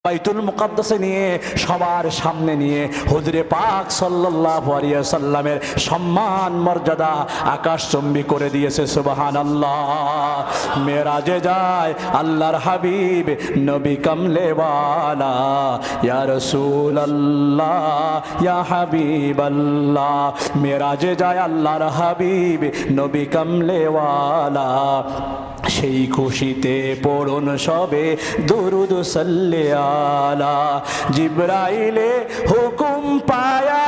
বাইতুল মুকাদ্দাসে নিয়ে সবার সামনে নিয়ে হুজুরে পাক সাল্লাল্লাহু আলাইহি ওয়াসাল্লামের সম্মান মর্যাদা আকাশচুম্বী করে দিয়েছে। সুবহানাল্লাহ। মেরাজে যায় আল্লাহর হাবিব নবী কামলেওয়ালা, ইয়া রাসূলুল্লাহ ইয়া হাবিবাল্লাহ। মেরাজে যায় আল্লাহর হাবিব নবী কামলেওয়ালা, সেই খুশিতে পড়ুন সবে দুরুদ সাল্লি আলা। জিবরাইলে হুকুম পায়া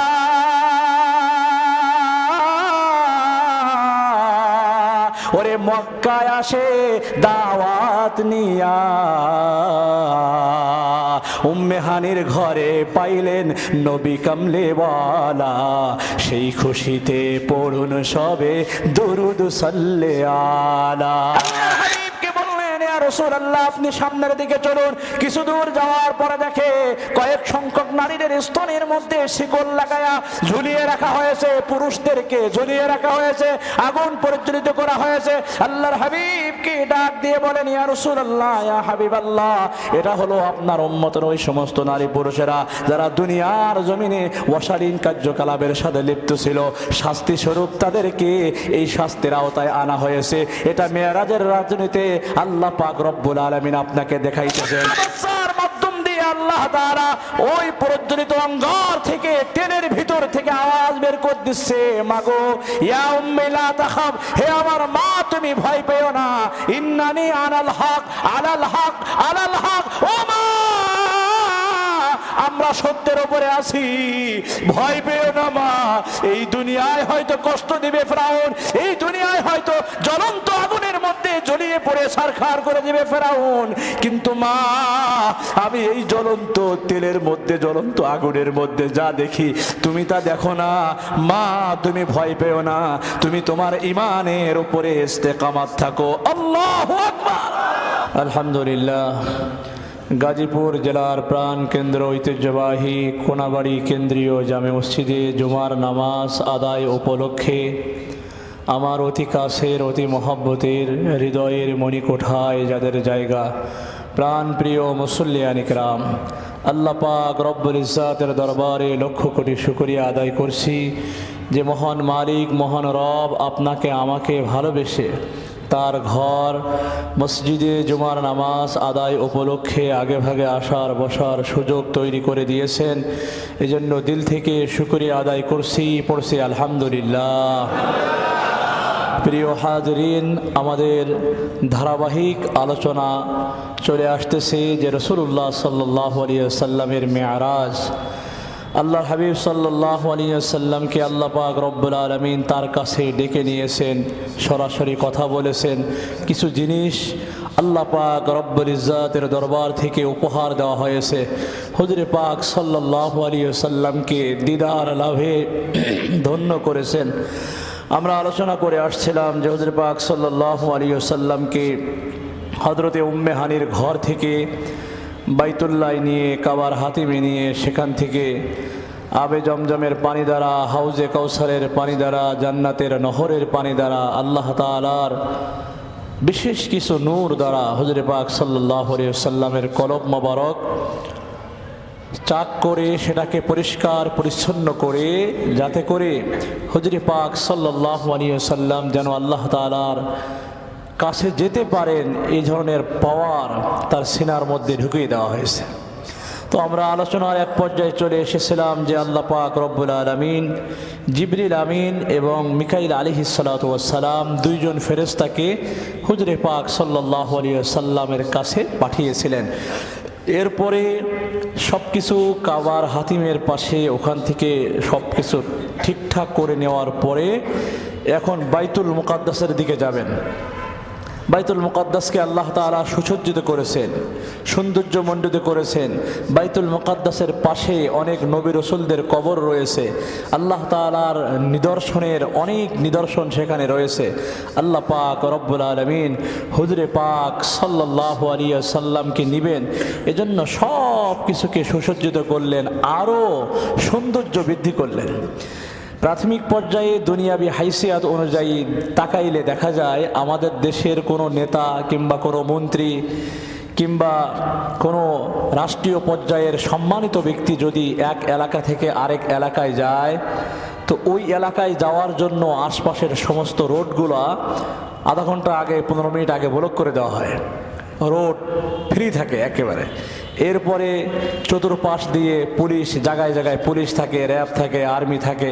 ওরে মক্কায় আসে দাওয়াত নিয়া, উম্মে হানির ঘরে পাইলেন নবী কামলেওয়ালা, সেই খুশিতে পড়ুন সবে দুরুদ সাল্লি আলা। রাসূলুল্লাহ আপনি সামনের দিকে চলুন। কিছু দূর যাওয়ার পরে দেখে কয়েক সংখ্যক নারীদের স্তনের মধ্যে শিকল লাগায়া ঝুলিয়ে রাখা হয়েছে, পুরুষদেরকে ঝুলিয়ে রাখা হয়েছে, আগুন প্রজ্বলিত করা হয়েছে। আল্লাহর হাবিবকে ডাক দিয়ে বলেন, ইয়া রাসূলুল্লাহ ইয়া হাবিবাল্লাহ, এটা হলো আপনার উম্মতের ওই সমস্ত নারী পুরুষেরা যারা দুনিয়ার জমিনে অশালীন কার্যকলাপের সাথে লিপ্ত ছিল, শাস্তি স্বরূপ তাদেরকে এই শাস্তির আওতায় আনা হয়েছে। এটা মেরাজের রাজনীতিতে আল্লাহ পাক রব্বুল আলামিন আপনাকে দেখাইতেছেন। মাধ্যম দিয়ে আল্লাহ তাআলা ওই প্রজ্বলিত অঙ্গার থেকে তেলের ভিতর থেকে আওয়াজ বের করে দিচ্ছে, মাগো ইয়া উম্মি লা তাখাব, হে আমার মা তুমি ভয় পেও না, ইন্নানি আনাল হক আলাল হক আলাল হক। ও মা আমরা সত্যের উপরে আছি, ভয় পেও না মা। এই দুনিয়ায় হয়তো কষ্ট দিবে ফেরাউন, এই দুনিয়ায় হয়তো জ্বলন্ত আগুনের মধ্যে জ্বলিয়ে পড়ে ছারখার করে দিবে ফেরাউন, কিন্তু মা আমি এই জ্বলন্ত তেলের মধ্যে জ্বলন্ত আগুনের মধ্যে যা দেখি তুমি তা দেখো না মা, তুমি ভয় পেও না, তুমি তোমার ঈমানের উপরে ইস্তেকামাত থাকো। আল্লাহু আকবার। আলহামদুলিল্লাহ। গাজীপুর জেলার প্রাণ কেন্দ্র ঐতিহ্যবাহী কোনাবাড়ি কেন্দ্রীয় জামে মসজিদে জুমার নামাজ আদায় উপলক্ষে আমার অতি কাছের অতি মহব্বতের হৃদয়ের মণিকোঠায় যাদের জায়গা, প্রাণ প্রিয় মুসল্লিয়ান ইকরাম, আল্লাহ পাক রব্বুল ইজ্জাতের দরবারে লক্ষ কোটি শুকরিয়া আদায় করছি যে মহান মালিক মহান রব আপনাকে আমাকে ভালোবেসে তার ঘর মসজিদে জুমার নামাজ আদায় উপলক্ষে আগে ভাগে আসার বসার সুযোগ তৈরি করে দিয়েছেন। এজন্য দিল থেকে শুকরিয়া আদায় করছি, পড়ছি আলহামদুলিল্লাহ। প্রিয় হাজরিন, আমাদের ধারাবাহিক আলোচনা চলে আসতেছে যে রাসূলুল্লাহ সাল্লাল্লাহু আলাইহি ওয়াসাল্লামের মেরাজ। আল্লাহর হাবিব সাল্লাল্লাহু আলাইহি ওয়াসাল্লামকে আল্লাহ পাক রব্বুল আলামিন তার কাছে ডেকে নিয়েছেন, সরাসরি কথা বলেছেন। কিছু জিনিস আল্লাহ পাক রব্বুল ইজ্জাতের দরবার থেকে উপহার দেওয়া হয়েছে। হুজুরে পাক সাল্লাল্লাহু আলাইহি ওয়াসাল্লামকে দিদার লাভে ধন্য করেছেন। আমরা আলোচনা করে আসছিলাম যে হুজুরে পাক সাল্লাল্লাহু আলাইহি ওয়াসাল্লামকে হযরতে উম্মে হানির ঘর থেকে বাইতুল্লাহ নিয়ে কাবার হাতিমে নিয়ে সেখান থেকে আবে জমজমের পানি দ্বারা, হাউজে কাউসারের পানি দ্বারা, জান্নাতের নহরের পানি দ্বারা, আল্লাহ তাআলার বিশেষ কিছু নূর দ্বারা হুজুরে পাক সাল্লাল্লাহু আলাইহি ওয়াসাল্লামের কলব মোবারক চাক করে সেটাকে পরিষ্কার পরিচ্ছন্ন করে, যাতে করে হুজুরে পাক সাল্লাল্লাহু আলাইহি ওয়াসাল্লাম যেন আল্লাহ তাআলার কাছে যেতে পারেন এই ধরনের পাওয়ার তার সিনার মধ্যে ঢুকিয়ে দেওয়া হয়েছে। তো আমরা আলোচনার এক পর্যায়ে চলে এসেছিলাম যে আল্লাহ পাক রব্বুল আলামিন জিবরিল আমিন এবং মিকাইল আলাইহিস সালাতু ওয়াস সালাম দুইজন ফেরেশতাকে হুজুরে পাক সাল্লাল্লাহু আলাইহি ওয়াসাল্লামের কাছে পাঠিয়েছিলেন। এরপরে সব কিছু কাবার হাতিমের পাশে ওখান থেকে সব কিছু ঠিকঠাক করে নেওয়ার পরে এখন বাইতুল মুকাদ্দাসের দিকে যাবেন। বাইতুল মুকাদ্দাসকে আল্লাহ তাআলা সুসজ্জিত করেছেন, সৌন্দর্যমণ্ডিত করেছেন। বাইতুল মুকাদ্দাসের পাশে অনেক নবী রাসূলদের কবর রয়েছে। আল্লাহ তাআলার নিদর্শনের অনেক নিদর্শন সেখানে রয়েছে। আল্লাহ পাক রব্বুল আলামিন হুজুরে পাক সাল্লাল্লাহু আলাইহি ওয়াসাল্লামকে নিবেন, এজন্য সব কিছুকে সুসজ্জিত করলেন, আরও সৌন্দর্য বৃদ্ধি করলেন। প্রাথমিক পর্যায়ে দুনিয়াবি হাইসিয়াত অনুযায়ী তাকাইলে দেখা যায় আমাদের দেশের কোনো নেতা কিংবা কোনো মন্ত্রী কিংবা কোনো রাষ্ট্রীয় পর্যায়ের সম্মানিত ব্যক্তি যদি এক এলাকা থেকে আরেক এলাকায় যায়, তো ওই এলাকায় যাওয়ার জন্য আশপাশের সমস্ত রোডগুলা আধা ঘন্টা আগে 15 মিনিট আগে ব্লক করে দেওয়া হয়, রোড ফ্রি থাকে একেবারে। এরপরে চতুর্পাশ দিয়ে পুলিশ, জায়গায় জায়গায় পুলিশ থাকে, র্যাব থাকে, আর্মি থাকে।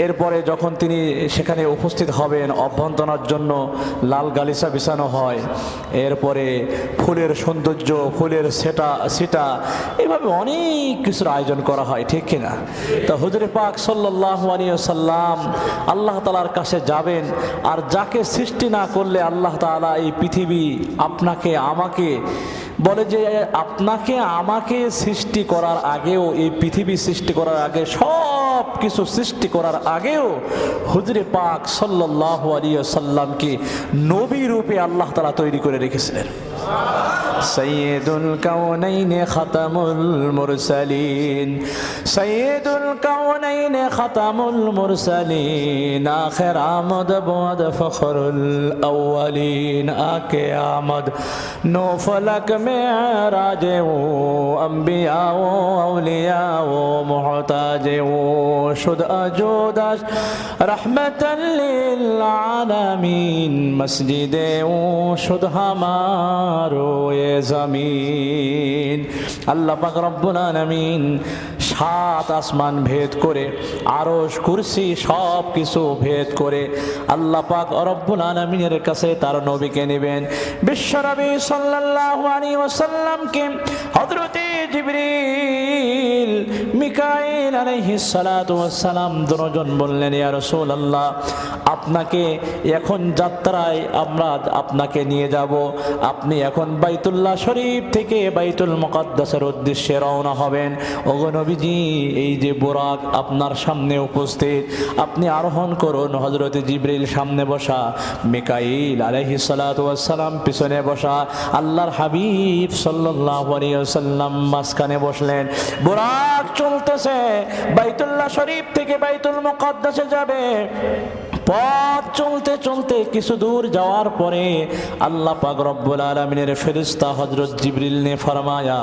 এরপরে যখন তিনি সেখানে উপস্থিত হবেন, অভ্যন্তরার জন্য লাল গালিচা বিছানো হয়। এরপরে ফুলের সৌন্দর্য, ফুলের সিটা, এভাবে অনেক কিছুর আয়োজন করা হয়, ঠিক কিনা? তো হুজুরে পাক সাল্লাল্লাহু আলাইহি ওয়াসাল্লাম আল্লাহ তাআলার কাছে যাবেন, আর যাকে সৃষ্টি না করলে আল্লাহ তাআলা এই পৃথিবী আপনাকে আমাকে বলে যে আপনাকে আমাকে সৃষ্টি করার আগেও, এই পৃথিবী সৃষ্টি করার আগে, সব কিছু সৃষ্টি করার আগেও হুজুরে পাক সাল্লাল্লাহু আলাইহি ওয়াসাল্লামকে নবী রূপে আল্লাহ তাআলা তৈরি করে রেখেছিলেন। সৈয়দুল কাউনাইন খাতামুল মুরসালিন, সৈয়দুল কাউনাইন খাতামুল মুরসালিন, আখির আমদ বুদ ফখরুল আউয়ালিন, আকে আমদ নো ফলক মেরাজ ও अंबिया ও औलिया ও मुहताज ও शुद अजूदाश रहमतल लिल आलमीन, मस्जिद ও शुद हमारो ये जमीन। আল্লাহ পাক রব্বুল আলামিন 7 আসমান ভেদ করে, আরশ কুরসি সব কিছু ভেদ করে আল্লাহ পাক রব্বুল আলামিনের কাছে তার নবীকে নেবেন। বিশ্বনবী সাল্লাল্লাহু আলাইহি ওয়াসাল্লামকে হযরতে জিবরিল, মিকাইল আলাইহিস সালাতু ওয়াস সালাম দুজন বললেন, ইয়া রাসূলুল্লাহ, আপনাকে এখন যাত্রায় আমরা আপনাকে নিয়ে যাব। আপনি এখন বাইতুল্লাহ শরীফ থেকে বাইতুল মুকাদ্দাসের উদ্দেশ্যে রওনা হবেন। ওগো নবীজি, এই যে বুরাক আপনার সামনে উপস্থিত, আপনি আরোহণ করুন। হযরত জিবরিল সামনে বসা, মিকাইল আলাইহিস সালাতু ওয়াস সালাম পিছনে বসা, আল্লাহর হাবিব সাল্লাল্লাহু আলাইহি ওয়াসাল্লাম মাঝখানে বসলেন। বুরাক চলতেছে, বাইতুল্লাহ শরীফ থেকে বাইতুল মুকাদ্দাসে যাবে। পথ চলতে চলতে কিছু দূর যাওয়ার পরে আল্লাহ পাক রব্বুল আলামিনের ফেরেশতা হযরত জিবরিল ने फरमाया,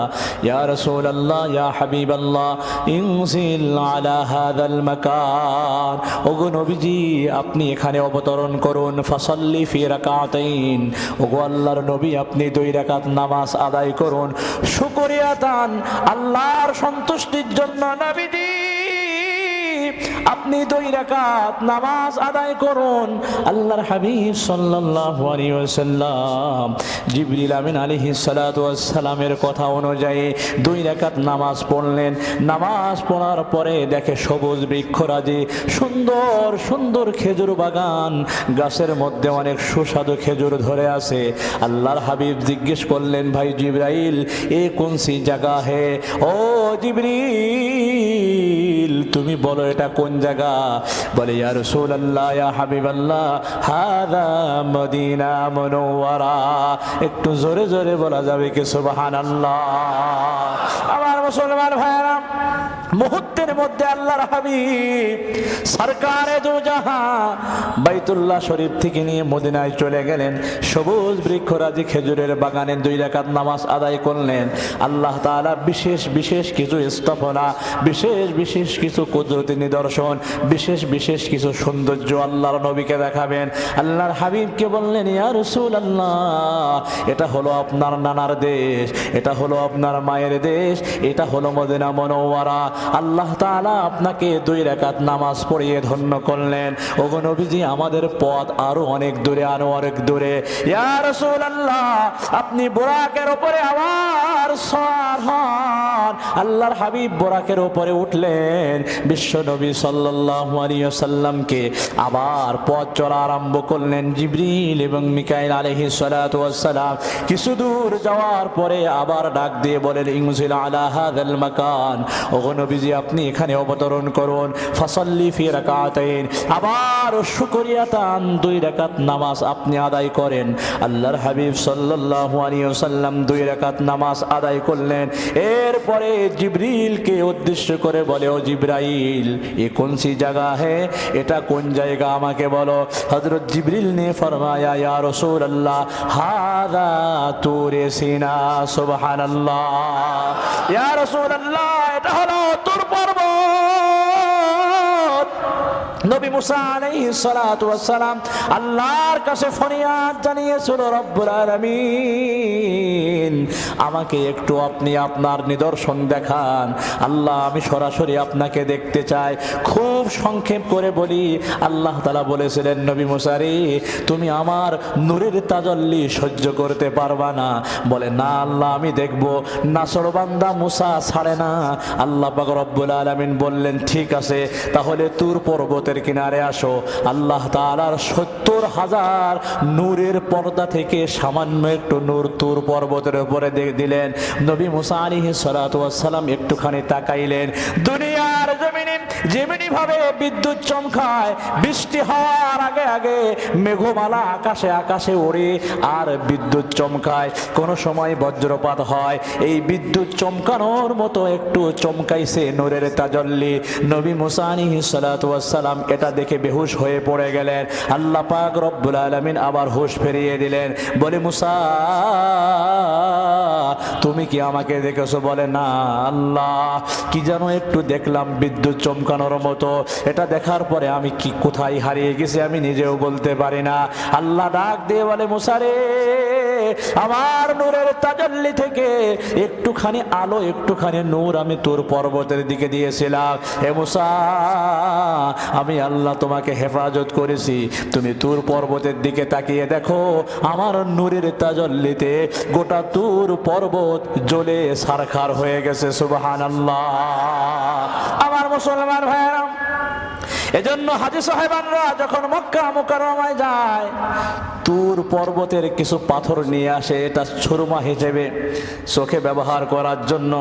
या रसूल अल्लाह, या हबीब अल्लाह, इंजिल আলা হাযাল মাকান, ওগো নবীজি আপনি এখানে অবতরণ করুন। ফাসাল্লি ফি রাকাতাইন, ওগো আল্লাহর নবী আপনি 2 রাকাত নামাজ আদায় করুন। শুকরিয়াতান, আল্লাহর সন্তুষ্টির জন্য নবীজি আপনি 2 রাকাত নামাজ আদায় করুন। আল্লাহর হাবিব সাল্লাল্লাহু আলাইহি ওয়াসাল্লাম জিবরিল আমিন আলাইহিস সালাতু ওয়াস সালামের কথা অনুযায়ী 2 রাকাত নামাজ পড়লেন। নামাজ পড়ার পরে দেখে সবুজ বৃক্ষরাজি, সুন্দর সুন্দর খেজুর বাগান, গাছের মধ্যে অনেক সুস্বাদু খেজুর ধরে আছে। আল্লাহর হাবিব জিজ্ঞেস করলেন, ভাই জিবরাইল, এ কোন সি জায়গা হে? ও জিবরিল, তুমি বলো এটা কোন জায়গা? বলে, ইয়া রাসূলুল্লাহ, ইয়া হাবিবাল্লাহ, হাযা মদিনা মুনাওয়ারা। একটু জোরে জোরে বলা যাবে কি সুবহানাল্লাহ? আমার মুসলমান ভাইরা, মুহূর্তের মধ্যে আল্লাহর হাবিব সরকারে দু জাহান বাইতুল্লাহ শরীফ থেকে নিয়ে মদিনায় চলে গেলেন। সবুজ বৃক্ষরাজি খেজুরের বাগানে 2 রাকাত নামাজ আদায় করলেন। আল্লাহ তাআলা বিশেষ বিশেষ কিছু স্থাপনা, বিশেষ বিশেষ কিছু কুদরতি নিদর্শন, বিশেষ বিশেষ কিছু সৌন্দর্য আল্লাহর নবীকে দেখাবেন। আল্লাহর হাবিবকে বললেন, ইয়া রাসূলুল্লাহ, এটা হলো আপনার নানার দেশ, এটা হলো আপনার মায়ের দেশ, এটা হলো মদিনা মুনাওয়ারা। আল্লাহ তাআলা আপনাকে 2 রাকাত নামাজ পড়িয়ে ধন্য করলেন। ওগো নবীজি, আমাদের পথ আরো অনেক দূরে, আরো অনেক দূরে। ইয়া রাসূলুল্লাহ, আপনি বুরাকের উপরে আবার সওয়ার হন। আল্লাহর হাবিব বুরাকের উপরে উঠলেন। বিশ্ব নবী সাল্লাল্লাহু আলাইহি ওয়াসাল্লামকে আবার পথ চলা আরম্ভ করলেন জিবরিল এবং মিকাইল আলাইহিস সালাতু ওয়াস সালাম। কিছু দূর যাওয়ার পরে আবার ডাক দিয়ে বলেন, ইনজিল আলা হাযাল মাকান, ওগো নবীজি আপনি এখানে অবতরণ করুন। ফাসাল্লি ফি রাকাতাইন, আবার শুকরিয়াতান 2 রাকাত নামাজ আপনি আদায় করেন। আল্লাহর হাবিব সাল্লাল্লাহু আলাইহি ওয়াসাল্লাম 2 রাকাত নামাজ আদায় করলেন। এরপর পরে জিবরিলকে উদ্দেশ্য করে বলে, ও জিব্রাইল, এ কোন সি জায়গা হে, এটা কোন জায়গা আমাকে বলো। হযরত জিবরিল ने फरमाया, या रसूल अल्लाह हादा तूरे सीना। सुबहानल्लाह, या रसूल अल्लाह, এটা হলো তুর পর্বত। নবী মুসা আলাইহিস সালাতু ওয়াস সালাম আল্লাহর কাছে ফরিয়াদ জানিয়েছিল, রব্বুল আলামিন, আমাকে একটু আপনি আপনার নিদর্শন দেখান। আল্লাহ, আমি সরাসরি আপনাকে দেখতে চাই। খুব সংক্ষেপ করে বলি, আল্লাহ তাআলা বলেছিলেন, নবী মুসা রে, তুমি আমার নূরের তাজাল্লি সহ্য করতে পারবা না। বলে, না আল্লাহ, আমি দেখব। নাছরবান্দা মুসা ছাড়ে না। আল্লাহ পাক রব্বুল আলামিন বললেন, ঠিক আছে, তাহলে তুর পর্বতের কিনারে আসো। আল্লাহ তাআলার ৭০,০০০ নূরের পর্দা থেকে সামান্য একটু নূর তুর পর্বতের উপরে দিলেন। নবী মুসা আলাইহিস সালাতু ওয়াস সালাম একটুখানি তাকাইলেন। দুনিয়ার জমিনে যেমনি ভাবে বিদ্যুৎ চমকায়, বৃষ্টি হওয়ার আগে আগে মেঘমালা আকাশে আকাশে ওড়ে আর বিদ্যুৎ চমকায়, কোন সময় বজ্রপাত হয়, এই বিদ্যুৎ চমকানোর মতো একটু চমকাইছে নূরের তাজাল্লি। নবী মুসা আলাইহিস সালাতু ওয়াস সালাম এটা দেখে বেহুশ হয়ে পড়ে গেলেন। আল্লাহ পাক রব্বুল আলামিন আবার হুঁশ ফিরিয়ে দিলেন। বলে, মুসা, তুমি কি আমাকে দেখেছো? বলে, না আল্লাহ, কি যেন একটু দেখলাম বিদ্যুৎ চমকানোর মতো। এটা দেখার পরে আমি কি কোথায় হারিয়ে গেছি আমি নিজেও বলতে পারি না। আল্লাহ ডাক দিয়ে বলে, মুসা রে, আমার নূরের তাজাল্লি থেকে একটুখানি আলো, একটুখানি নূর আমি তোর পর্বতের দিকে দিয়েছিলাম। হে মুসা, আমি আল্লাহ তোমাকে হেফাজত করেছি। তুমি তুর পর্বতের দিকে তাকিয়ে দেখো, আমার নূরের তাজাল্লিতে গোটা তুর পর্বত জ্বলে ছারখার হয়ে গেছে। সুবহানাল্লাহ। আমার মুসলমান ভাইরা, এজন্য হাজী সাহেবানরা যখন মক্কা মুকাররমায় যায়, তুর পর্বতের কিছু পাথর নিয়ে আসে, এটা সুরমা হিসেবে চোখে ব্যবহার করার জন্য।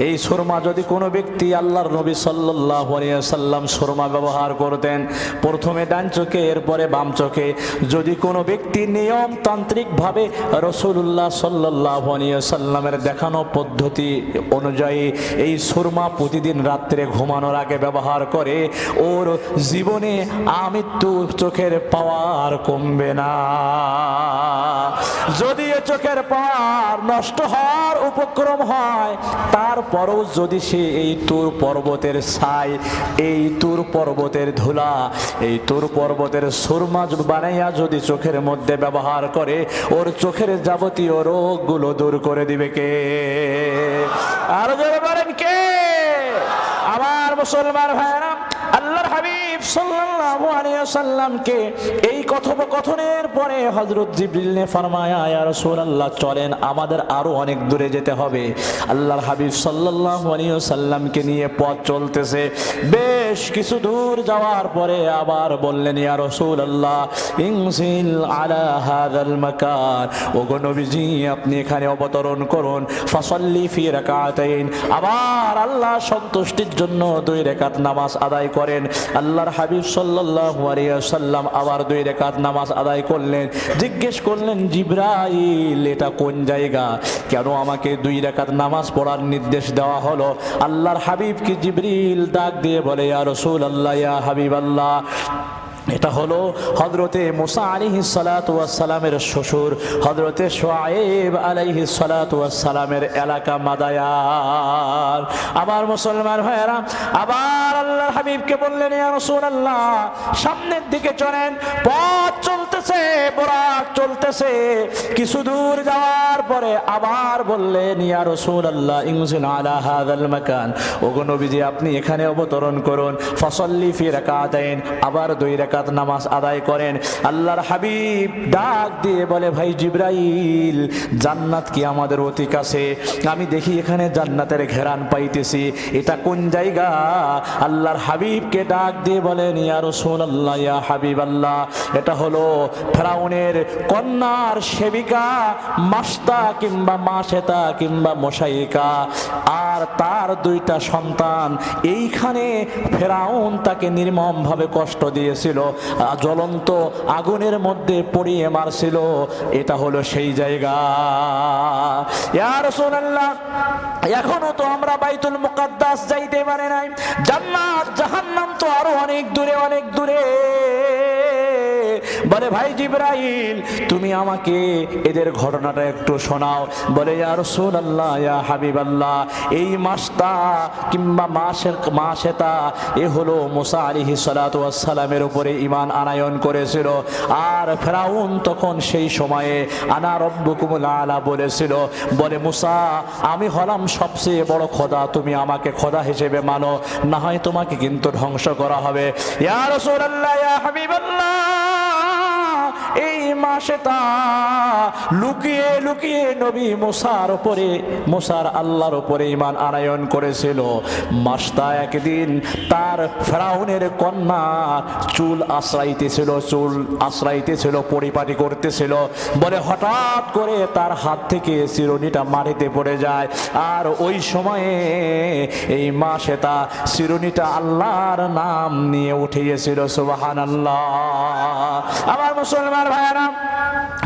এই সুরমা যদি কোনো ব্যক্তি, আল্লাহর নবী সাল্লাল্লাহু আলাইহি ওয়াসাল্লাম সুরমা ব্যবহার করতেন, প্রথমে ডান চোখে, এরপরে বাম চোখে। যদি কোনো ব্যক্তি নিয়মতান্ত্রিকভাবে রাসূলুল্লাহ সাল্লাল্লাহু আলাইহি ওয়াসাল্লামের দেখানো পদ্ধতি অনুযায়ী এই সুরমা প্রতিদিন রাত্রে ঘুমানোর আগে ব্যবহার করে, ওর জীবনে আমৃত্যু চোখের পাওয়ার কমবে না। যদি চোখের পাওয়ার নষ্ট হওয়ার উপক্রম হয়, তারপরও যদি সে এই তুর পর্বতের ছাই, এই তুর পর্বতের ধুলা, এই তুর পর্বতের সুরমা বানাইয়া যদি চোখের মধ্যে ব্যবহার করে, ওর চোখের যাবতীয় রোগগুলো দূর করে দিবে কে? আর যারা বলেন কে? আমার মুসলমান ভাইরা, আল্লাহর হাবিব সাল্লাল্লাহু আলাইহি ওয়াসাল্লামকে এই কথোপকথনের পরে হযরত জিবরিল ने फरमाया, या রাসূলুল্লাহ, চলেন, আমাদের আরো অনেক দূরে যেতে হবে। আল্লাহর হাবিব সাল্লাল্লাহু আলাইহি ওয়াসাল্লামকে নিয়ে পথ চলতেছে। বেশ কিছু দূর যাওয়ার পরে আবার বললেন, ইয়া রাসূলুল্লাহ, ইনজিল আলা হাযাল মাকান, ওগো নবীজি, আপনি এখানে অবতরণ করুন। ফাসাল্লি ফি রাকাতাইন, আবার আল্লাহ সন্তুষ্টির জন্য 2 রাকাত নামাজ আদায় করেন। আল্লাহর হাবিব সাল্লাল্লাহু আলাইহি ওয়াসাল্লাম আবার 2 রাকাত নামাজ আদায় করলেন। জিজ্ঞেস করলেন, জিবরাইল, এটা কোন জায়গা? কেন আমাকে 2 রাকাত নামাজ পড়ার নির্দেশ দেওয়া হলো? আল্লাহর হাবিবকে জিবরিল ডাক দিয়ে বলে, ইয়া রাসূলুল্লাহ, ইয়া হাবিবাল্লাহ, এটা হলো হযরতে মুসা আলাইহিস সালাতু ওয়াস সালামের শ্বশুর হযরতে শুআয়ব আলাইহিস সালাতু ওয়াস সালামের এলাকা মাদায়ান। আমার মুসলমান ভাইরা, আবার আল্লাহর হাবিবকে বললেন, ইয়া রাসূলুল্লাহ, সামনের দিকে চলেন। পথ চলতেছে, বুরাক চলতেছে। কিছু দূর যাওয়ার পরে আবার বললেন, ইয়া রাসূলুল্লাহ, ইনজিল আলা হাযাল মাকান, ওগো নবীজি, আপনি এখানে অবতরণ করুন। ফাসাল্লি ফি রাকাতাইন, আবার 2 রাকাত নামাজ আদায় করেন। আল্লাহর হাবিব ডাক দিয়ে বলে, ভাই জিবরাইল, জান্নাত কি আমাদের অতি কাছে? আমি দেখি এখানে জান্নাতের ঘেরান পাইতেছি, এটা কোন জায়গা? আল্লাহর হাবিবকে ডাক দিয়ে বলেন, ইয়া রাসূলুল্লাহ, ইয়া হাবিবাল্লাহ, এটা হলো ফেরাউনের কন্যার সেবিকা মাস্তা কিংবা মাসেতা কিংবা মশাইকা। আর আর তার দুইটা সন্তান। এইখানে ফেরাউন তাকে নির্মমভাবে কষ্ট দিয়েছিল, জ্বলন্ত আগুনের মধ্যে পুড়িয়ে মারছিল। এটা হলো সেই জায়গা। ইয়া রাসূলুল্লাহ, এখনো তো আমরা বাইতুল মুকাদ্দাস যাইতে পারি নাই। জান্নাত জাহান্নাম তো আরো অনেক দূরে, অনেক দূরে। বলে ভাই জিবরাইল, তুমি আমাকে এদের ঘটনাটা একটু শোনাও। বলে ইয়া রাসূলুল্লাহ, ইয়া হাবিবাল্লাহ, এই মাসটা কিংবা মাসেটা এ হলো মুসা আলাইহিস সালাতু ওয়াস সালামের উপরে ঈমান আনয়ন করেছিল। আর ফেরাউন তখন সেই সময়ে আনা রব্বুকুমুল আলা বলেছিল। বলে মুসা, আমি হলাম সবচেয়ে বড় খোদা, তুমি আমাকে খোদা হিসেবে মানো, না হয় তোমাকে কিন্তু ধ্বংস করা হবে। ইয়া রাসূলুল্লাহ, ইয়া হাবিবাল্লাহ, এই মাসেটা লুকিয়ে লুকিয়ে নবী মুসার আল্লাহর উপরে ঈমান আনয়ন করেছিল। মাসটা একদিন তার ফেরাউনের কন্যা চুল আশ্রাইতেছিল, পরিপাটি করতেছিল। বলে হঠাৎ করে তার হাত থেকে চিরুনিটা মাটিতে পড়ে যায়। আর ওই সময়ে এই মাসেটা চিরুনিটা আল্লাহর নাম নিয়ে উঠিয়েছিল। সুবহানাল্লাহ। আমার মুসলমান ভাইরা,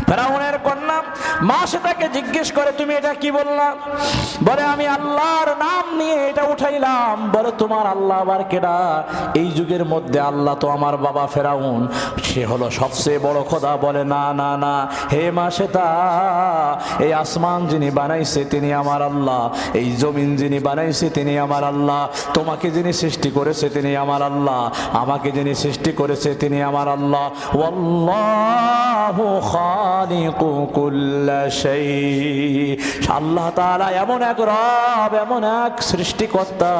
ফেরাউনের কন্যা মাসেটাকে জিজ্ঞেস করে, তুমি এটা কি বললা? বলে আমি আল্লাহর নাম নিয়ে এটা উঠাইলাম। বলে তোমার আল্লাহ আবার কেডা? এই যুগের মধ্যে আল্লাহ তো আমার বাবা ফেরাউন, সে হলো সবচেয়ে বড় খোদা। বলে না না না, হে মাসেটা, এই আসমান যিনি বানাইছে তিনি আমার আল্লাহ, এই জমিন যিনি বানাইছে তিনি আমার আল্লাহ, তোমাকে যিনি সৃষ্টি করেছে তিনি আমার আল্লাহ, আমাকে যিনি সৃষ্টি করেছে তিনি আমার আল্লাহ। ওয়াল্লাহু খালিকু কুল্লা শাই। আল্লাহ তাআলা এমন এক রব, এমন এক সৃষ্টিকর্তা,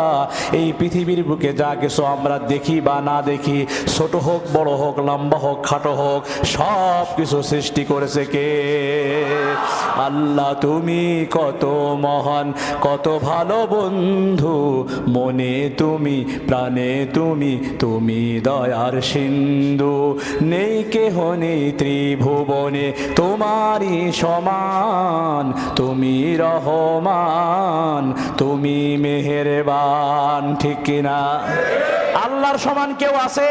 এই পৃথিবীর বুকে যা কিছু আমরা দেখি বা না দেখি, ছোট হোক বড় হোক, লম্বা হোক খাটো হোক, সব কিছু সৃষ্টি করেছে কে? আল্লাহ। তুমি কত মহান, কত ভালো বন্ধু, মনে তুমি, প্রাণে তুমি, তুমি দয়ার সিন্ধু, নেই কেহ নেই ত্রিভুবনে তোমারই সমান, তুমি রহমান, তুমি মেহেরবান। ঠিক কিনা? আল্লাহর সমান কেউ আছে?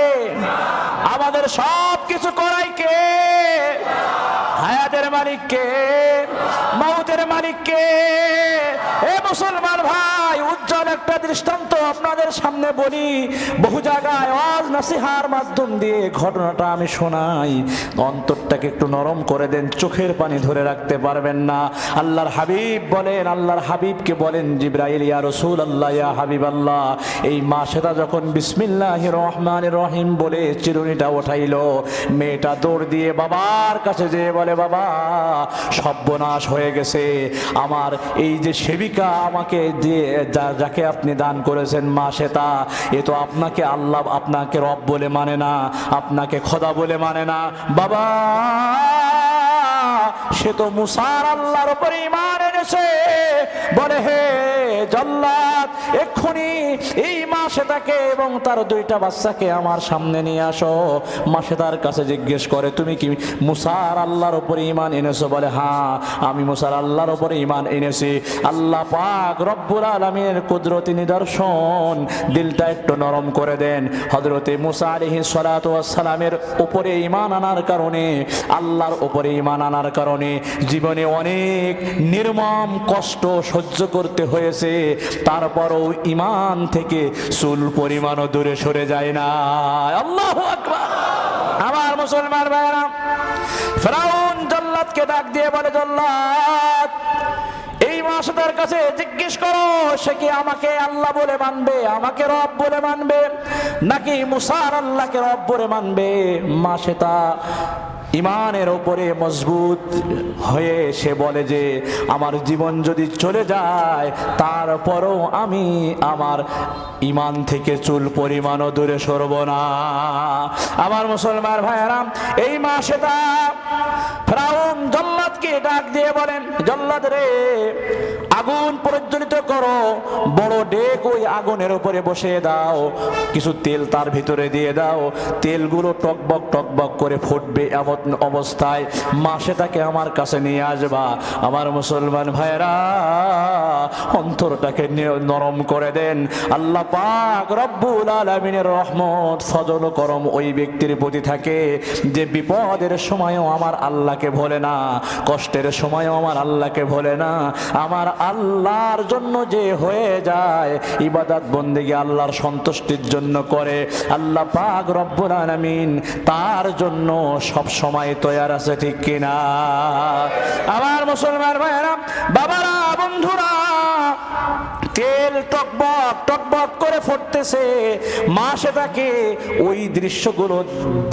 আমাদের সব কিছু করাই কে? হায়াতের মালিক কে? মউতের মালিক কে? এ মুসলমান ভাই, উজ্জ্বল একটা দৃষ্টান্ত আপনাদের সামনে বলি। বহু জায়গায় ওয়াজ নসিহার মাধ্যম দিয়ে ঘটনাটা আমি শোনাই, অন্তরটাকে একটু নরম করে দেন, চোখের পানি ধরে রাখতে পারবেন না। আল্লাহর হাবিব বলেন, আল্লাহর হাবিবকে বলেন জিবরাইল, ইয়া রাসূলুল্লাহ, ইয়া হাবিবাল্লাহ, এই মাসেটা যখন বিসমিল্লাহির রহমানির রহিম বলে চিরুনিটা উঠাইলো, মেয়েটা দৌড় দিয়ে বাবার কাছে যেয়ে বলে, বাবা সর্বনাশ হয়ে গেছে, আমার এই যে সেবিকা আমাকে যে যাকে আপনি দান করেছেন মাসেটা, এ তো আপনাকে আল্লাহ, আপনাকে রব বলে মানে না, আপনাকে খোদা বলে মানে না। বাবা সে তো মুসার আল্লাহর উপরে ঈমান এনেছে। বলে হে জল্লাদ, এক্ষুনি এই মাসেটাকে এবং তার দুইটা বাচ্চাকে আমার সামনে নিয়ে আসো। মাসে তার কাছে জিজ্ঞেস করে, তুমি কি মুসার আল্লাহর উপরে ঈমান এনেছো? বলে হ্যাঁ, আমি মুসার আল্লাহর উপরে ঈমান এনেছি। আল্লাহ পাক রব্বুল আলামিনের কুদরতি নিদর্শন, দিলটা একটু নরম করে দেন। হযরতে মুসা আলাইহিস সালাতু ওয়াস সালামের উপরে ঈমান আনার কারণে, আল্লাহর উপরে ঈমান আনার কারণে জীবনে অনেক নির্মম কষ্ট সহ্য করতে হয়েছে, তারপরও ঈমান থেকে চুল পরিমাণও দূরে সরে যায় না। আল্লাহু আকবার। আমার মুসলমান ভাইরা, ফেরাউন জল্লাদকে ডাক দিয়ে বলে, জল্লাদ, এই মাসেটার কাছে জিজ্ঞেস করো, সে কি আমাকে আল্লাহ বলে মানবে, আমাকে রব বলে মানবে, নাকি মুসার আল্লাহকে রব বলে মানবে? মাসেটা ইমানের উপরে মজবুত হয়ে সে বলে যে আমার জীবন যদি চলে যায় তারপরও আমি আমার ইমান থেকে চুল পরিমাণও দূরে সরব না। আমার মুসলমান ভাইয়েরা, এই মাসেটা ফেরাউন জল্লাদকে ডাক দিয়ে বলেন, জল্লাদ রে, আগুন প্রজ্বলিত করো, বড় ডেক ওই আগুনের উপরে বসিয়ে দাও, কিছু তেল তার ভিতরে দিয়ে দাও, তেলগুলো টকবক টকবক করে ফুটবে। এমন অবস্থায় মা সেটাকে আমার কাছে নিয়ে আসবা। আমার মুসলমান ভাইরা, অন্তরটাকে নরম করে দেন। আল্লাহ পাক রব্বুল আলামিনের রহমত ফজল করম ওই ব্যক্তির প্রতি থাকে যে বিপদের সময়ও আমার আল্লাহকে ভোলে না, কষ্টের সময়ও আমার আল্লাহকে ভোলে না। আমার আল্লাহর জন্য যে হয়ে যায় ইবাদত বন্দেগী আল্লাহর সন্তুষ্টির জন্য করে, আল্লাহ পাক রব্বুল আলামিন তার জন্য সব সময় তৈয়ার আছে, ঠিক কিনা? আমার মুসলমান ভাইরা, বাবারা, বন্ধুরা, তেল টকবক টকবক করে ফুটতেছে। মা সেটাকে ওই দৃশ্যগুলো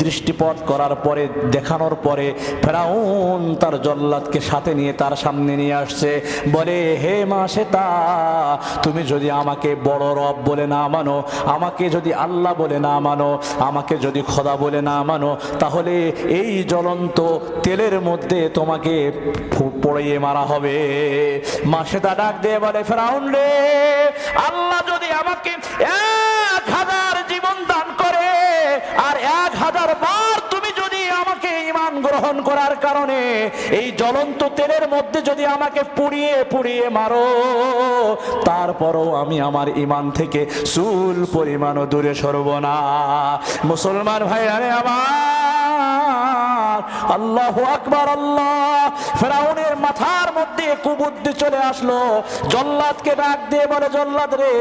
দৃষ্টিপথ করার পরে, দেখানোর পরে ফেরাউন তার জল্লাদকে সাথে নিয়ে তার সামনে নিয়ে আসছে। বলে, হে মা সেটা, তুমি যদি আমাকে বড় রব বলে না মানো, আমাকে যদি আল্লাহ বলে না মানো, আমাকে যদি খোদা বলে না মানো, তাহলে এই জ্বলন্ত তেলের মধ্যে তোমাকে পড়িয়ে মারা হবে। মা সেটা ডাক দিয়ে বলে, ফেরাউন রে, আল্লাহ যদি আমাকে 1000 জীবন দান করে আর 1000 বার তুমি যদি আমাকে ঈমান গ্রহণ করার কারণে এই জ্বলন্ত তেলের মধ্যে যদি আমাকে পুড়িয়ে পুড়িয়ে মারো, তারপরও আমি আমার ঈমান থেকে চুল পরিমাণও দূরে সরব না। মুসলমান ভাইরা আমার, আল্লাহু আকবার, আল্লাহ। ফেরাউনের মাথার মধ্যে কুবুদ্ধি চলে আসলো। জল্লাদকে ডাক দিয়ে বলে, জল্লাদ রে,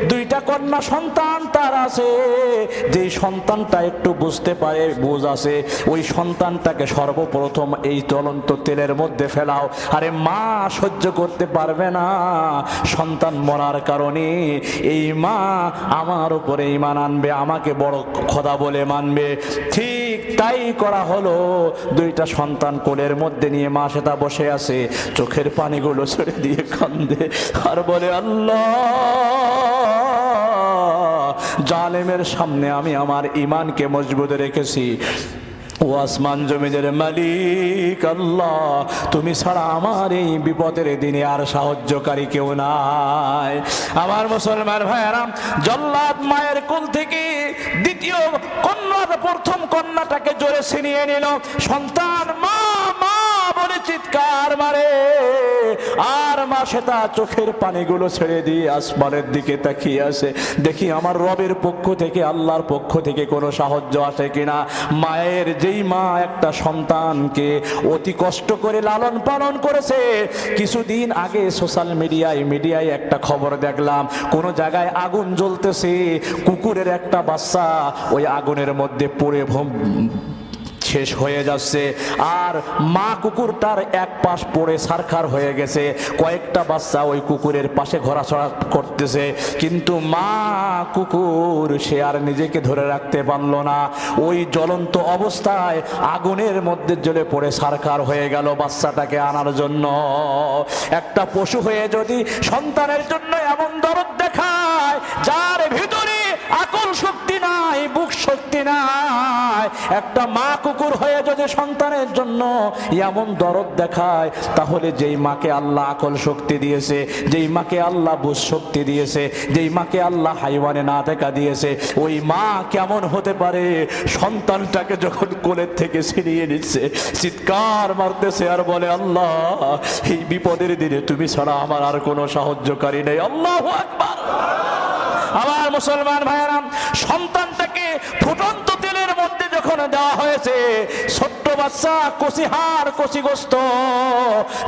2টা কন্যা সন্তান তার আছে, যেই সন্তানটা একটু বুঝতে পারে, বুঝ আছে, ওই সন্তানটাকে সর্বপ্রথম এই জ্বলন্ত তেলের মধ্যে ফেলাও। আরে মা সহ্য করতে পারবে না সন্তান মরার কারণে, এই মা আমার উপরে ঈমান আনবে, আমাকে বড় খোদা বলে মানবে। ঠিক তাই করা হলো। 2টা সন্তান কোলের মধ্যে নিয়ে মা সেটা বসে আছে, চোখের পানিগুলো ছেড়ে দিয়ে কান্দে আর বলে, আল্লাহ, জালেমের সামনে আমি আমার ঈমানকে মজবুত রেখেছি। ও আসমান জমিনের মালিক আল্লাহ, তুমি ছাড়া আমার এই বিপদের দিনে আর সাহায্যকারী কেউ নাই। আমার মুসলমান ভাইয়েরা, জল্লাদ মায়ের কোল থেকে দ্বিতীয় কন্যা, প্রথম কন্যাটাকে জোরে ছিনিয়ে নিল। সন্তান মা মা বলে চিৎকার মারে, আর মা সেটা চোখের পানিগুলো ছেড়ে দিয়ে আসমানের দিকে তাকিয়ে আসে, দেখি আমার রবের পক্ষ থেকে, আল্লাহর পক্ষ থেকে কোনো সাহায্য আসে কিনা। মায়ের যেই মা একটা সন্তানকে অতি কষ্ট করে লালন পালন করেছে, কিছুদিন আগে সোশ্যাল মিডিয়ায় একটা খবর দেখলাম, কোন জায়গায় আগুন জ্বলতেছে, কুকুরের একটা বাচ্চা ওই আগুনের মধ্যে পড়ে শেষ হয়ে যাচ্ছে, আর মা কুকুরটার এক পাশ পড়ে ছারখার হয়ে গেছে। কয়েকটা বাচ্চা ওই কুকুরের পাশে ঘোরাছড়া করতেছে, কিন্তু মা কুকুর সে আর নিজেকে ধরে রাখতে পারলো না। ওই জ্বলন্ত অবস্থায় আগুনের মধ্যে জ্বলে পড়ে ছারখার হয়ে গেল বাচ্চাটাকে আনার জন্য। একটা পশু হয়ে যদি সন্তানের জন্য এমন দরদ দেখায়, যার ভিতরে আকল শক্তি নাই, বুক শক্তি নাই, একটা মা কুকুর হয়ে যদি সন্তানের জন্য এমন দরদ দেখায়, তাহলে যেই মাকে আল্লাহ আকল শক্তি দিয়েছে, যেই মাকে আল্লাহ বুঝ শক্তি দিয়েছে, যেই মাকে আল্লাহ হাইওয়ানে না দেখা দিয়েছে, ওই মা কেমন হতে পারে? সন্তানটাকে যখন কোলের থেকে ছিনিয়ে নিচ্ছে, চিৎকার মারতেছে আর বলে, আল্লাহ, এই বিপদের দিনে তুমি ছাড়া আমার আর কোনো সাহায্যকারী নেই। আল্লাহু আকবার। আমার মুসলমান ভাইয়েরা, সন্তানটাকে ফুটন্ত তেলের মধ্যে যখন দেওয়া হয়েছে, ছোট্ট বাচ্চা, কচি হাড়, কচি গোস্ত,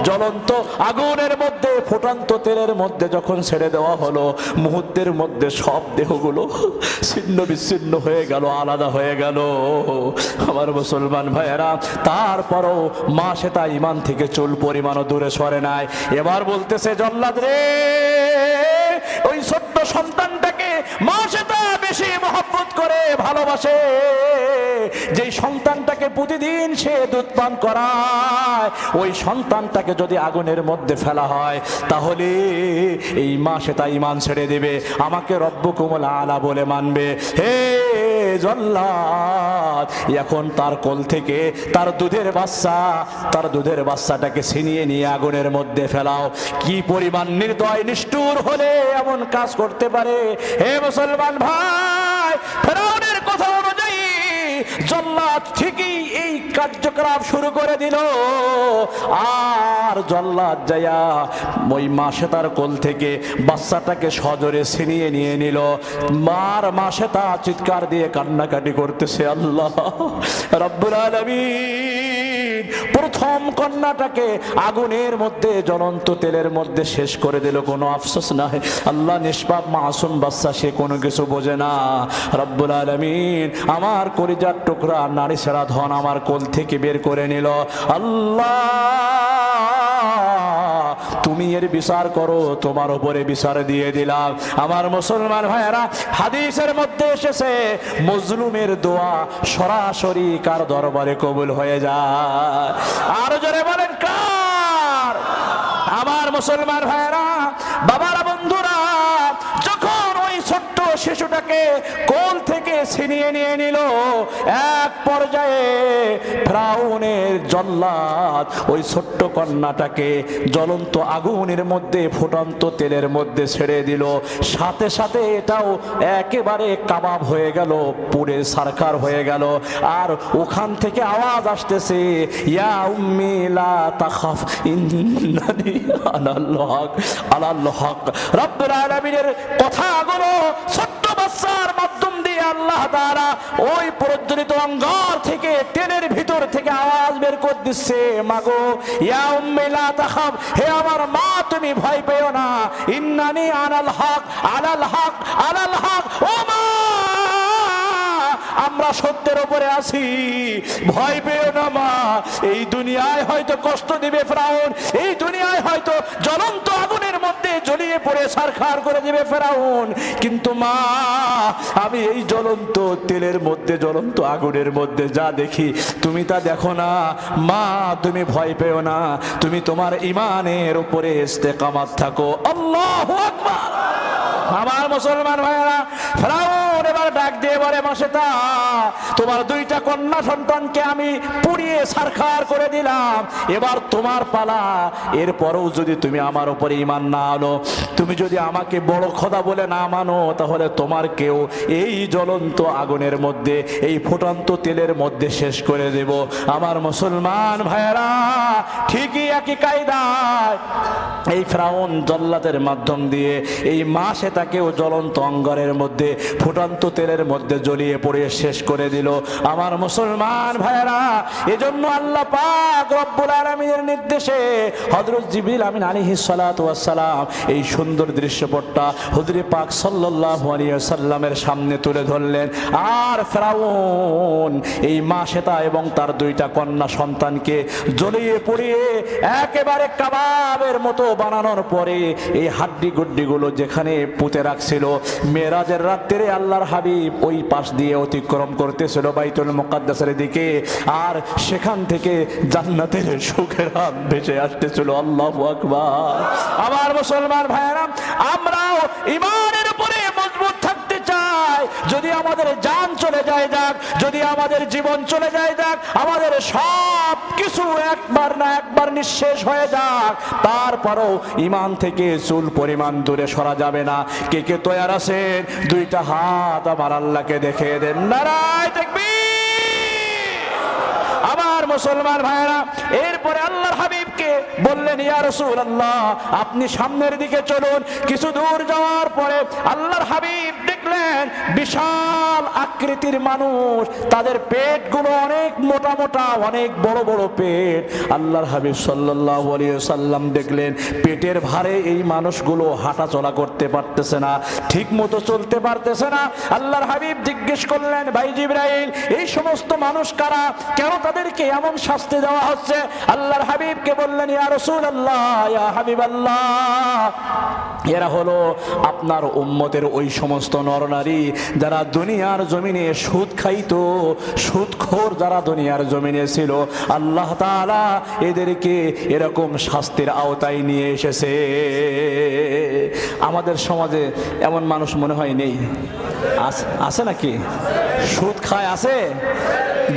জ্বলন্ত আগুনের মধ্যে, ফুটন্ত তেলের মধ্যে যখন ছেড়ে দেওয়া হলো, মুহূর্তের মধ্যে সব দেহগুলো ছিন্ন বিচ্ছিন্ন হয়ে গেল, আলাদা হয়ে গেল। আমার মুসলমান ভাইয়েরা, তারপরও মা সেটা ঈমান থেকে চুল পরিমাণও দূরে সরে নাই। এবার বলতেছে, জল্লাদ রে, ওই ছোট্ট সন্তানটাকে মা সেটা বেশি মহব্বত করে ভালোবাসে, যেই সন্তানটাকে প্রতিদিন সে দুধ পান করায়, ওই সন্তানটাকে যদি আগুনের মধ্যে ফেলা হয়, তাহলে এই মা সেটা ঈমান ছেড়ে দেবে, আমাকে রব্বুকুমুল আলা বলে মানবে। হে জল্লাদ এখন তার কোল থেকে তার দুধের বাচ্চাটাকে ছিনিয়ে নিয়ে আগুনের মধ্যে ফেলাও। কি পরিমাণ নির্দয় নিষ্ঠুর হলে এমন কাজ করতে পারে? হে মুসলমান ভাই, ফেরাউনের কথা অনুযায়ী জল্লাদ ঠিকই এই কার্যকলাপ শুরু করে দিল। আর জল্লাদ যায়া ওই মাসে তার কোল থেকে বাচ্চাটাকে সজোরে ছিনিয়ে নিয়ে নিল। মাসে তা চিৎকার দিয়ে কান্নাকাটি করতেছে। আল্লাহ রাব্বুল আলামিন প্রথম কন্যাটাকে আগুনের মধ্যে জ্বলন্ত তেলের মধ্যে শেষ করে দিল। কোনো আফসোস নাই। আল্লাহ নিষ্পাপ মাসুম বাচ্চা, সে কোনো কিছু বোঝে না। রব্বুল আলামিন আমার কলিজার টুকরা নারী সেরা ধন আমার কোল থেকে বের করে নিল। আল্লাহ তুমি এর বিচার করো, তোমার উপরে বিচার দিয়ে দিলাম। আমার মুসলমান ভাইয়েরা, হাদিসের মধ্যে এসেছে মজলুমের দোয়া সরাসরি কার দরবারে কবুল হয়ে যায়। আর জোরে বলেন কার? আমার মুসলমান ভাইয়েরা, বাবারা, বন্ধুরা, যখন ওই ছোট্ট শিশুটাকে কোল থেকে ছিনিয়ে নিয়ে নিল, এক পর্যায়ে ফিরআউনের জল্লাদ ওই ছোট্ট কন্যাটাকে জ্বলন্ত আগুনের মধ্যে ফুটন্ত তেলের মধ্যে ছেড়ে দিল। সাথে সাথে এটাও একেবারে কাবাব হয়ে গেল, পুড়ে সারখার হয়ে গেল। আর ওখান থেকে আওয়াজ আসতেছে, ইয়া উম্মি লা তাখাফ ইন্নানি আনাল হক আলাল হক। রব্বুল আলামিনের কথাগুলো ছোট্ট বাচ্চার মাধ্যম দিয়ে আল্লাহ তাআলা ওই প্রজ্বলিত অঙ্গার থেকে, তেলের ভিতর থেকে আওয়াজ বের করে দিচ্ছে, মাগো ইয়া উম্মি লা তাখাফ, হে আমার মা তুমি ভয় পেও না, ইন্নানি আনাল হক আলাল হক আলাল হক। ও মা, আমরা সত্যের উপরে আছি, ভয় পেও না মা। এই দুনিয়ায় হয়তো কষ্ট দিবে ফেরাউন, এই দুনিয়ায় হয়তো জ্বলন্ত আগুনের মধ্যে জ্বলিয়ে পড়ে ছারখার করে দিবে ফেরাউন, কিন্তু মা আমি এই জ্বলন্ত তেলের মধ্যে, জ্বলন্ত আগুনের মধ্যে যা দেখি তুমি তা দেখো না। মা তুমি ভয় পেও না, তুমি তোমার ঈমানের উপরে ইস্তেকামাত থাকো। আল্লাহু আকবার। আমার মুসলমান ভাইয়েরা, ফেরাউন এবার ডাক দিয়ে বলে, মাসেতা তোমার দুইটা কন্যা সন্তানকে আমি পুড়িয়ে ছারখার করে দিলাম, এবার তোমার পালা। এরপরেও যদি তুমি আমার উপরে ঈমান না আনো, তুমি যদি আমাকে বড় খোদা বলে না মানো, তাহলে তোমার কেউ এই জ্বলন্ত আগুনের মধ্যে, এই ফুটন্ত তেলের মধ্যে শেষ করে দেব। আমার মুসলমান ভাইয়েরা, ঠিকই একই কায়দায় এই ফেরাউন জল্লাদের মাধ্যম দিয়ে এই মাসে তাকেও জ্বলন্ত অঙ্গারের মধ্যে, ফুটন্ত তেলের মধ্যে জ্বলিয়ে পড়ে শেষ করে দিল। আমার মুসলমান ভাইয়েরা, এজন্য আল্লাহ পাক রব্বুল আলামিনের নির্দেশে হযরত জিবরিল আমিন আলাইহিস সালাতু ওয়াস সালাম এই সুন্দর দৃশ্যপটটা হুজুরে পাক সাল্লাল্লাহু আলাইহি ওয়াসাল্লামের সামনে তুলে ধরলেন। আর ফেরাউন এই মাসেতা এবং তার দুইটা কন্যা সন্তানকে জ্বলিয়ে পুড়িয়ে একেবারে কাবাবের মতো বানানোর পরে এই হাড্ডি গুড্ডিগুলো যেখানে পুঁতে রাখছিল, মেরাজের রাত্রে আল্লাহর হাবিব ওই পাশ দিয়ে অতিক্রম করতেছিল বাইতুল মুকাদ্দাসের দিকে, আর সেখান থেকে জান্নাতের সুখের হাত ভেসে আসতেছিল। আল্লাহু আকবার। আমার মুসলমান ভাইয়েরা, আমরাও ঈমানের উপরে মজবুত থাকতে চাই। যদি আমাদের জান চলে যায় যাক, যদি আমাদের জীবন চলে যায় যাক, আমাদের সব কিছু একবার না একবার নিঃশেষ হয়ে যাক, তারপরও ঈমান থেকে চুল পরিমাণ দূরে সরা যাবে না। কে কে তৈয়ার আছেন? দুইটা হাত আমার আল্লাহকে দেখিয়ে দেন। নারায়ে তাকবীর। আমার মুসলমান ভাইয়েরা, এরপরে আল্লাহর হাবিবকে বললেন, ইয়া রাসূলুল্লাহ আপনি সামনের দিকে চলুন। কিছু দূর যাওয়ার পরে আল্লাহর হাবিব দেখলেন বিশাল আকৃতির মানুষ, তাদের পেটগুলো অনেক মোটা মোটা, অনেক বড় বড় পেট। আল্লাহর হাবিব সাল্লাল্লাহু আলাইহি ওয়াসাল্লাম দেখলেন পেটের ভারে এই মানুষগুলো হাঁটা চলা করতে পারতেছে না, ঠিক মতো চলতে পারতেছে না। আল্লাহর হাবিব জিজ্ঞেস করলেন, ভাই জিবরাইল এই সমস্ত মানুষ কারা, কেন তাদেরকে এমন শাস্তি দেওয়া হচ্ছে? আল্লাহর হাবিবকে বললেন, ইয়া রাসূলুল্লাহ, ইয়া হাবিবাল্লাহ, এরা হলো আপনার উম্মতের ওই সমস্ত নরনারী যারা দুনিয়ার জমিনে সুদ খাইতো, সুদখোর যারা দুনিয়ার জমিনে ছিল। আল্লাহ তাআলা এদেরকে এরকম শাস্তির আওতায় নিয়ে এসেছে। আমাদের সমাজে এমন মানুষ মনে হয় নেই। আছে নাকি? সুদ খায় আছে?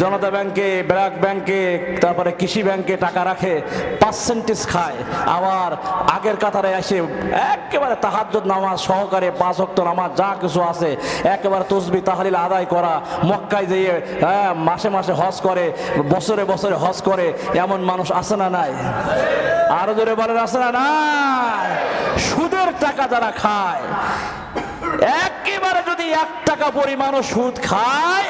জনতা ব্যাংকে, ব্র্যাক ব্যাংকে, তারপরে কৃষি ব্যাংকে টাকা রাখে, পার্সেন্টেজ খায়। আবার আগের কাতারে এসে একেবারে তাহাজ্জুদ নামাজ সহকারে 5 ওয়াক্ত নামাজ যা কিছু আছে একেবারে তসবিহ তাহলিল আদায় করা, মক্কায় যেয়ে মাসে মাসে হজ করে, বছরে বছরে হজ করে, এমন মানুষ আছে না নাই? আরো জোরে বলেন আছে না নাই? সুদের টাকা যারা খায়, একেবারে যদি 1 টাকা পরিমাণও সুদ খায়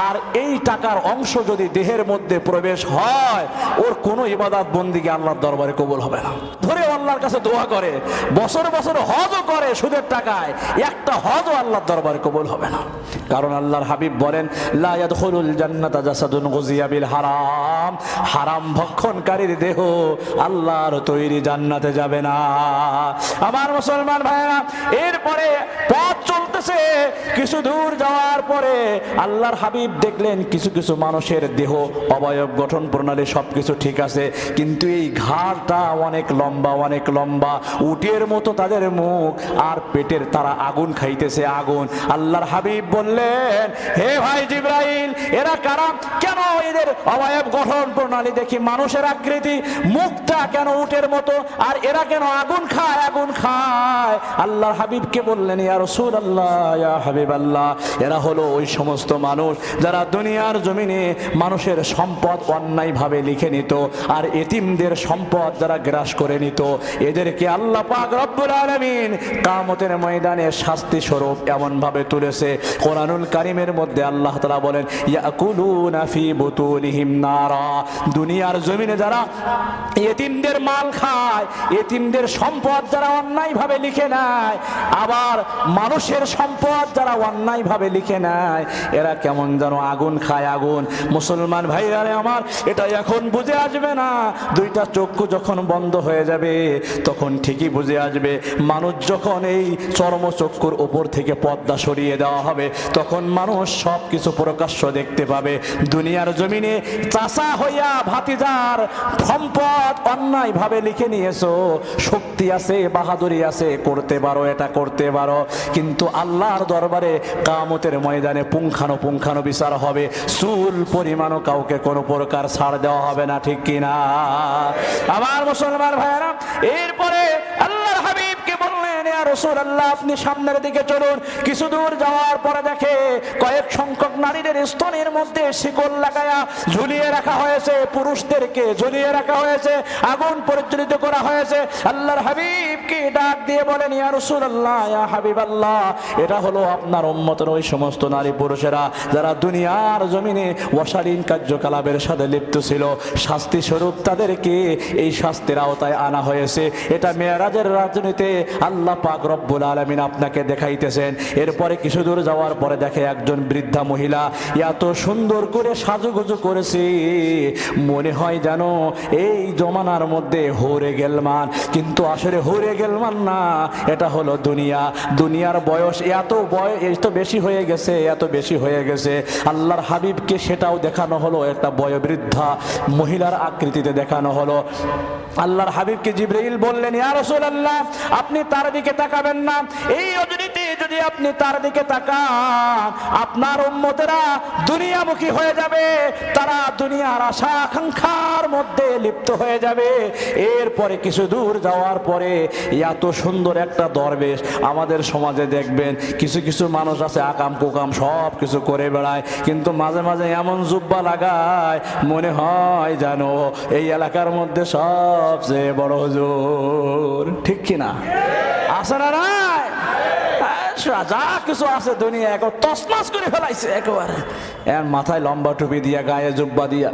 আর এই টাকার অংশ যদি দেহের মধ্যে প্রবেশ হয়, ওর কোনো ইবাদত বন্দিকে আল্লাহর দরবারে কবুল হবে না। ধরে আল্লাহর কাছে দোয়া করে, বছর বছর হজও করে সুদের টাকায়, একটা হজও আল্লাহর দরবারে কবুল হবে না। কারণ আল্লাহর হাবিব বলেন, লা ইয়াদখুলুল জান্নাতা জাসাদুন গুযিয়া বিল হারাম, হারাম ভক্ষণকারীর দেহ আল্লাহর তৈরি জান্নাতে যাবে না। আমার মুসলমান ভাইরা, এরপরে পথ চলতেছে, কিছু দূর যাওয়ার পরে আল্লাহর হাবিব দেখলেন কিছু কিছু মানুষের দেহ, অবয়ব, গঠন প্রণালী সবকিছু ঠিক আছে, কিন্তু এই ঘাড়টা অনেক লম্বা, অনেক লম্বা, উটের মতো তাদের মুখ, আর পেটের তারা আগুন খাইতেছে, আগুন। আল্লাহর হাবিব বললেন, হে ভাই জিবরাইল, এরা কারা? কেন এদের অবয়ব, গঠন প্রণালী দেখি মানুষের আকৃতি, মুখটা কেন উটের মতো, আর এরা কেন আগুন খায়, আগুন খায়? আল্লাহর হাবিবকে বললেন, ইয়া রাসূলুল্লাহ, ইয়া হাবিবাল্লাহ, এরা হলো ওই সমস্ত মানুষ যারা দুনিয়ার জমিনে মানুষের সম্পদ অন্যায়ভাবে লিখে নিত, আর এতিমদের সম্পদ যারা গ্রাস করে নিত, এদেরকে আল্লাহ পাক রব্বুল আলামিন কিয়ামতের ময়দানে শাস্তি স্বরূপ এমন ভাবে তুলেছে। কোরআনুল কারীমের মধ্যে আল্লাহ তাআলা বলেন, ইয়াকুলুনা ফি বুতুনিহিম নারা, দুনিয়ার জমিনে যারা এতিমদের মাল খায়, এতিমদের সম্পদ যারা অন্যায়ভাবে লিখে নেয়, আবার মানুষের সম্পদ যারা অন্যায়ভাবে লিখে নেয়, এরা কেমন যেন আগুন খায়, আগুন। মুসলমান ভাইরা আমার, এটা এখন বুঝে আসবে না, দুইটা চক্ষু যখন বন্ধ হয়ে যাবে তখন ঠিকই বুঝে আসবে। মানুষ যখন এই চর্মচক্ষুর উপর থেকে পর্দা সরিয়ে দেওয়া হবে, তখন মানুষ সব কিছু প্রকাশ্য দেখতে পাবে। দুনিয়ার জমিনে চাষা হইয়া ভাতিজার সম্পদ অন্যায়ভাবে লিখে নিয়েছো, শক্তি আছে, বাহাদুরি আছে, করতে পারো, এটা করতে পারো, কিন্তু আল্লাহর দরবারে কিয়ামতের ময়দানে পুঙ্খানু বিচার হবে, চুল পরিমাণও কাউকে কোনো প্রকার ছাড় দেওয়া হবে না, ঠিক কিনা? আমার মুসলমান ভাইয়েরা, এরপরে আল্লাহর হাবিবকে বললেন, ইয়া রাসূলুল্লাহ, আপনি সামনের দিকে চলুন। কিছু দূর যাওয়ার পরে দেখে কয়েক সংখ্যক নারীদের স্তনের মধ্যে শিকল লাগায়া ঝুলিয়ে রাখা হয়েছে, পুরুষদেরকে ঝুলিয়ে রাখা হয়েছে, আগুন পরিচালিত করা হয়েছে। আল্লাহর হাবিবকে ডাক দিয়ে বলেন, ইয়া রাসূলুল্লাহ, ইয়া হাবিবাল্লাহ, এটা হলো আপনার উম্মতের ওই সমস্ত নারী পুরুষেরা যারা দুনিয়ার জমিনে অশালীন কার্যকলাপের সাথে লিপ্ত ছিল, শাস্তি স্বরূপ তাদেরকে এই শাস্তির আওতায় আনা হয়েছে। এটা মেরাজের রাজনীতিতে আল্লাহ পাক রব্বুল আলামিন আপনাকে দেখাইতেছেন। এরপরে কিছু দূর যাওয়ার পরে দেখে একজন বৃদ্ধা মহিলা এত সুন্দর করে সাজুগুজু করেছে, মনে হয় যেন এই জমানার মধ্যে হরে গেলমান, কিন্তু আসলে হরে গেলমান না, এটা হলো দুনিয়া। দুনিয়ার বয়স এত বেশি হয়ে গেছে, এত বেশি হয়ে গেছে। আল্লাহর হাবিবকে সেটাও দেখানো হলো, একটা বয়োবৃদ্ধা মহিলার আকৃতিতে দেখানো হলো। আল্লাহর হাবিবকে জিবরাইল বললেন, ইয়া রাসূলুল্লাহ, আপনি তার দিকে তাকাবেন না, এই অজনীতে যদি আপনি তার দিকে তাকান, আপনার উম্মতেরা দুনিয়ামুখী হয়ে যাবে, তারা দুনিয়ার আশা আকাঙ্ক্ষার মধ্যে লিপ্ত হয়ে যাবে। এরপরে কিছু দূর যাওয়ার পরে এত সুন্দর একটা দরবেশ, আমাদের সমাজে দেখবেন কিছু কিছু মানুষ আছে আকাম কুকাম সব কিছু করে বেড়ায়, কিন্তু মাঝে মাঝে এমন জুব্বা লাগায় মনে হয় যেন এই এলাকার মধ্যে সবচেয়ে বড় হুজুর, ঠিক কিনা? আছে না নাই? যা কিছু আছে দুনিয়া এখন তছনছ করে ফেলাইছে একেবারে। এর মাথায় লম্বা টুপি দিয়া, গায়ে জুব্বা দিয়া।